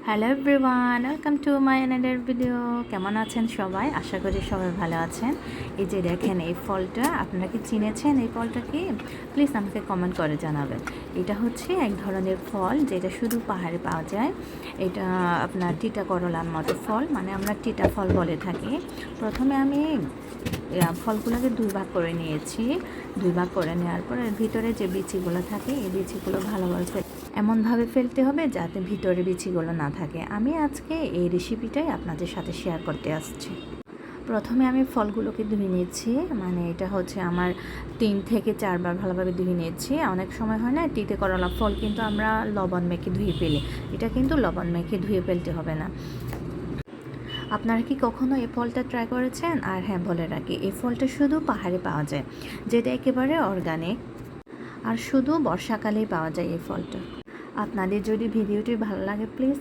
Hello everyone, welcome to my another video. কেমন আছেন সবাই? আশা করি সবাই ভালো আছেন। এই যে দেখেন এই ফলটা, আপনারা কি চিনেছেন এই ফলটা কি? প্লিজ আমাকে কমেন্ট করে জানাবেন। এটা হচ্ছে এক ধরনের ফল যেটা শুধু পাহাড়ে পাওয়া যায়। এটা আপনার টিটা করলার মতো ফল, মানে আমরা টিটা ফল বলে থাকি। প্রথমে আমি ফলগুলোকে দুই ভাগ করে নিয়েছি। দুই ভাগ করে নেওয়ার পর এর ভিতরে যে বিচিগুলো থাকে এই বিচিগুলো ভালোভাবে এমনভাবে ফেলতে হবে যাতে ভিতরে বিচিগুলো না থাকে। আমি আজকে এই রেসিপিটাই আপনাদের সাথে শেয়ার করতে আসছি। প্রথমে আমি ফলগুলোকে ধুয়ে নিচ্ছি, মানে এটা হচ্ছে আমার 3 থেকে 4 বার ভালোভাবে ধুয়ে নিচ্ছি। অনেক সময় হয় না তিতে করলা ফল কিন্তু আমরা লবণ মেখে ধুয়ে ফেলি, এটা কিন্তু লবণ মেখে ধুয়ে ফেলতে হবে না। আপনারা কি কখনো এই ফলটা ট্রাই করেছেন? আর হ্যাঁ, বলে রাখি এই ফলটা শুধু পাহাড়ে পাওয়া যায়, যেটা একেবারে অর্গানিক, আর শুধু বর্ষাকালেই পাওয়া যায় এই ফলটা। আপনাদের যদি ভিডিওটি ভালো লাগে প্লিজ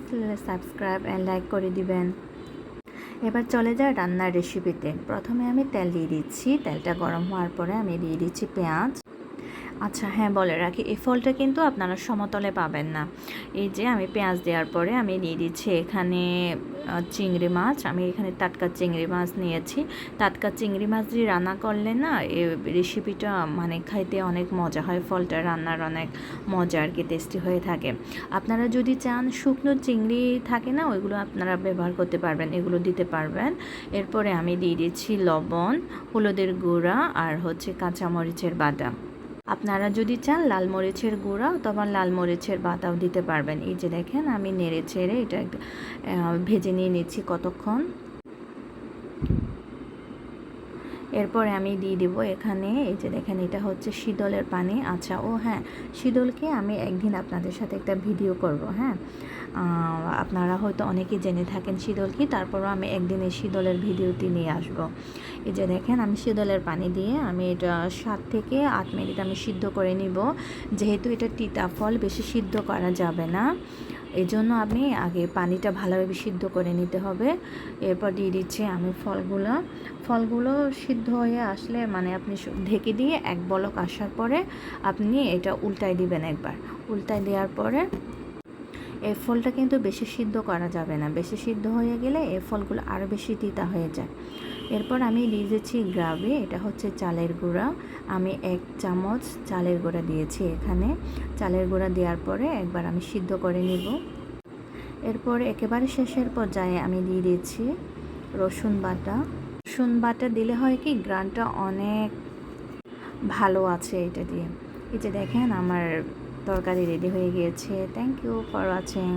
সাবস্ক্রাইব অ্যান্ড লাইক করে দিবেন। এবার চলে যায় রান্নার রেসিপিতে। প্রথমে আমি তেল দিয়ে দিচ্ছি, তেলটা গরম হওয়ার পরে আমি দিয়ে দিচ্ছি পেঁয়াজ। আচ্ছা হ্যাঁ, বলে রাখি এই ফলটা কিন্তু আপনারা সমতলে পাবেন না। এই যে আমি পেঁয়াজ দেওয়ার পরে আমি দিয়ে দিচ্ছি এখানে চিংড়ি মাছ। আমি এখানে টাটকা চিংড়ি মাছ নিয়েছি। টাটকা চিংড়ি মাছ দিয়ে রান্না করলে না এই রেসিপিটা মানে খাইতে অনেক মজা হয়, ফলটা রান্নার অনেক মজা আর কি, টেস্টি হয়ে থাকে। আপনারা যদি চান শুকনো চিংড়ি থাকে না, ওইগুলো আপনারা ব্যবহার করতে পারবেন, এগুলো দিতে পারবেন। এরপরে আমি দিয়ে দিচ্ছি লবণ, হলুদের গুঁড়া আর হচ্ছে কাঁচামরিচের বাটা। আপনারা যদি চান লাল মরিচের গুঁড়া অথবা লাল মরিচের বাটাও দিতে পারবেন। এই যে দেখেন আমি নেড়ে চেড়ে এটা ভেজে নিয়ে নিচ্ছি কতক্ষণ। এরপরে আমি দিয়ে দিব এখানে, এই যে দেখেন এটা হচ্ছে শীতলের পানি। আচ্ছা ও হ্যাঁ, শীতলকে আমি একদিন আপনাদের সাথে একটা ভিডিও করব। হ্যাঁ, আপনারা হয়তো অনেকেই জেনে থাকেন শীতল কি, তারপরও আমি একদিন এই শীতলের ভিডিওটি নিয়ে আসব। এই যে দেখেন আমি শীতলের পানি দিয়ে আমি এটা 7 থেকে 8 মিনিট আমি সিদ্ধ করে নিব। যেহেতু এটা তিতা ফল, বেশি সিদ্ধ করা যাবে না, এই জন্য আপনি আগে পানিটা ভালোভাবে সিদ্ধ করে নিতে হবে। এরপর দিয়ে দিচ্ছি আমি ফলগুলো সিদ্ধ হয়ে আসলে মানে আপনি ঢেকে দিয়ে এক বলক আসার পরে আপনি এটা উল্টাই দিবেন একবার। উল্টাই দেওয়ার পরে এই ফলটা কিন্তু বেশি সিদ্ধ করা যাবে না, বেশি সিদ্ধ হয়ে গেলে এই ফলগুলো আরও বেশি তিতা হয়ে যায়। এরপর আমি দিয়ে দিচ্ছি গ্রাভি, এটা হচ্ছে চালের গুঁড়া। আমি 1 চামচ চালের গুঁড়া দিয়েছি এখানে। চালের গুঁড়া দেওয়ার পরে একবার আমি সিদ্ধ করে নিব। এরপরে একেবারে শেষের পর্যায়ে আমি দিয়ে দিচ্ছি রসুন বাটা। রসুন বাটা দিলে হয় কি গ্রানটা অনেক ভালো আছে এটা দিয়ে। এই যে দেখেন আমার তরকারি রেডি হয়ে গিয়েছে। Thank you for watching.